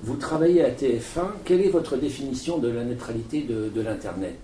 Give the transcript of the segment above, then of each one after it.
Vous travaillez à TF1. Quelle est votre définition de la neutralité de l'Internet ?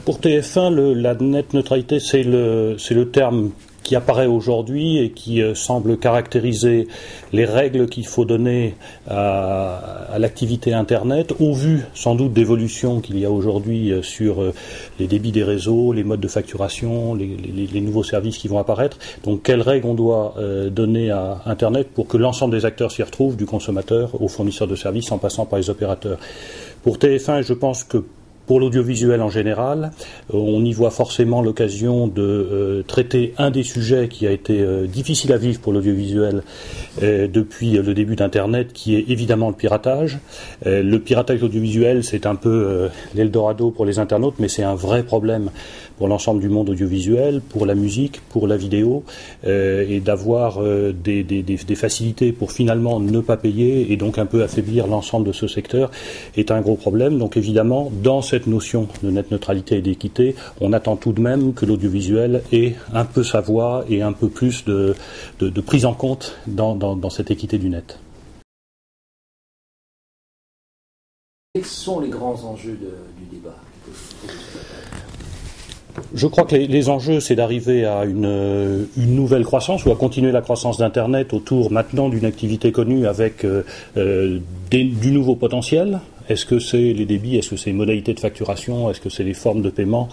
Pour TF1, la net neutralité, c'est le terme qui apparaît aujourd'hui et qui semble caractériser les règles qu'il faut donner à l'activité Internet, au vu sans doute d'évolutions qu'il y a aujourd'hui sur les débits des réseaux, les modes de facturation, les nouveaux services qui vont apparaître. Donc quelles règles on doit donner à Internet pour que l'ensemble des acteurs s'y retrouvent, du consommateur aux fournisseurs de services en passant par les opérateurs. Pour TF1, je pense que pour l'audiovisuel en général, on y voit forcément l'occasion de traiter un des sujets qui a été difficile à vivre pour l'audiovisuel depuis le début d'Internet, qui est évidemment le piratage. Le piratage audiovisuel, c'est un peu l'Eldorado pour les internautes, mais c'est un vrai problème pour l'ensemble du monde audiovisuel, pour la musique, pour la vidéo, et d'avoir des facilités pour finalement ne pas payer et donc un peu affaiblir l'ensemble de ce secteur est un gros problème. Donc évidemment, dans cette notion de net neutralité et d'équité, on attend tout de même que l'audiovisuel ait un peu sa voix et un peu plus de prise en compte dans cette équité du net. Quels sont les grands enjeux du débat ? Je crois que les enjeux, c'est d'arriver à une nouvelle croissance ou à continuer la croissance d'Internet autour maintenant d'une activité connue avec du nouveau potentiel. Est-ce que c'est les débits, est-ce que c'est les modalités de facturation, est-ce que c'est les formes de paiement ?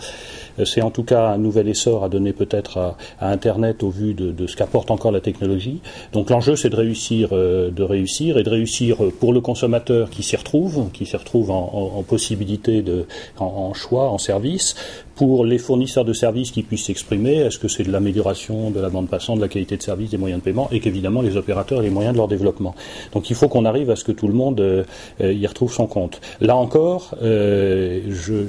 C'est en tout cas un nouvel essor à donner peut-être à Internet au vu de ce qu'apporte encore la technologie. Donc l'enjeu, c'est de réussir pour le consommateur qui s'y retrouve en possibilité en choix, en service. Pour les fournisseurs de services qui puissent s'exprimer, est-ce que c'est de l'amélioration de la bande passante, de la qualité de service, des moyens de paiement, et qu'évidemment les opérateurs aient les moyens de leur développement. Donc il faut qu'on arrive à ce que tout le monde y retrouve son compte. Là encore, je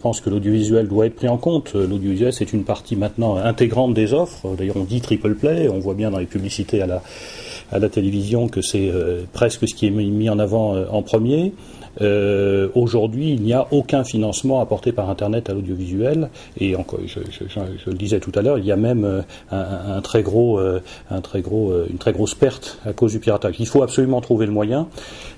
pense que l'audiovisuel doit être pris en compte. L'audiovisuel, c'est une partie maintenant intégrante des offres. D'ailleurs, on dit triple play. On voit bien dans les publicités à la télévision que c'est presque ce qui est mis en avant en premier. Aujourd'hui, il n'y a aucun financement apporté par Internet à l'audiovisuel, et encore, je le disais tout à l'heure, il y a même une très grosse perte à cause du piratage. Il faut absolument trouver le moyen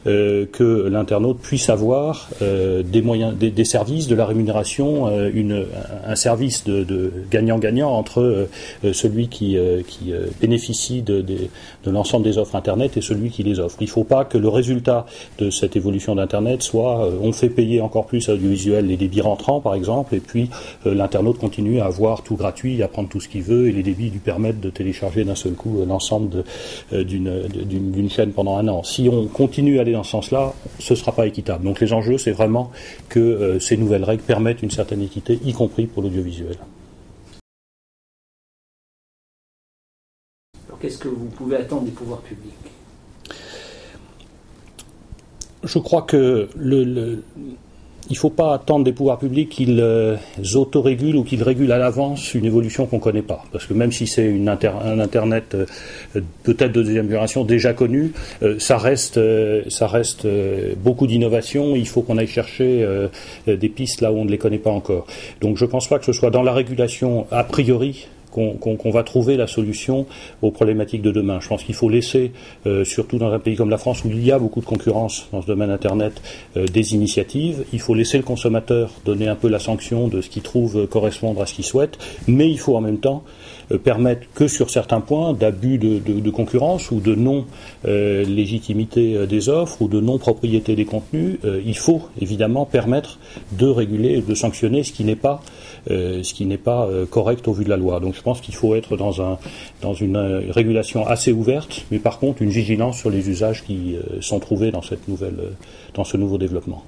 que l'internaute puisse avoir des moyens, des services, de la rémunération, un service de gagnant-gagnant entre celui qui bénéficie de l'ensemble des offres Internet et celui qui les offre. Il ne faut pas que le résultat de cette évolution d'Internet soit on fait payer encore plus à l'audiovisuel les débits rentrants par exemple, et puis l'internaute continue à avoir tout gratuit, à prendre tout ce qu'il veut, et les débits lui permettent de télécharger d'un seul coup l'ensemble d'une chaîne pendant un an. Si on continue à aller dans ce sens-là, ce ne sera pas équitable. Donc les enjeux, c'est vraiment que ces nouvelles règles permettent une certaine équité, y compris pour l'audiovisuel. Alors qu'est-ce que vous pouvez attendre des pouvoirs publics ? Je crois que il ne faut pas attendre des pouvoirs publics qu'ils autorégulent ou qu'ils régulent à l'avance une évolution qu'on ne connaît pas. Parce que même si c'est un Internet peut-être de deuxième génération déjà connu, ça reste beaucoup d'innovation. Il faut qu'on aille chercher des pistes là où on ne les connaît pas encore. Donc je ne pense pas que ce soit dans la régulation a priori qu'on va trouver la solution aux problématiques de demain. Je pense qu'il faut laisser, surtout dans un pays comme la France où il y a beaucoup de concurrence dans ce domaine Internet, des initiatives. Il faut laisser le consommateur donner un peu la sanction de ce qu'il trouve correspondre à ce qu'il souhaite, mais il faut en même temps permettre que sur certains points d'abus de concurrence ou de non-légitimité des offres ou de non-propriété des contenus, il faut évidemment permettre de réguler et de sanctionner ce qui n'est pas correct au vu de la loi. Donc je pense qu'il faut être dans une régulation assez ouverte, mais par contre une vigilance sur les usages qui sont trouvés dans ce nouveau développement.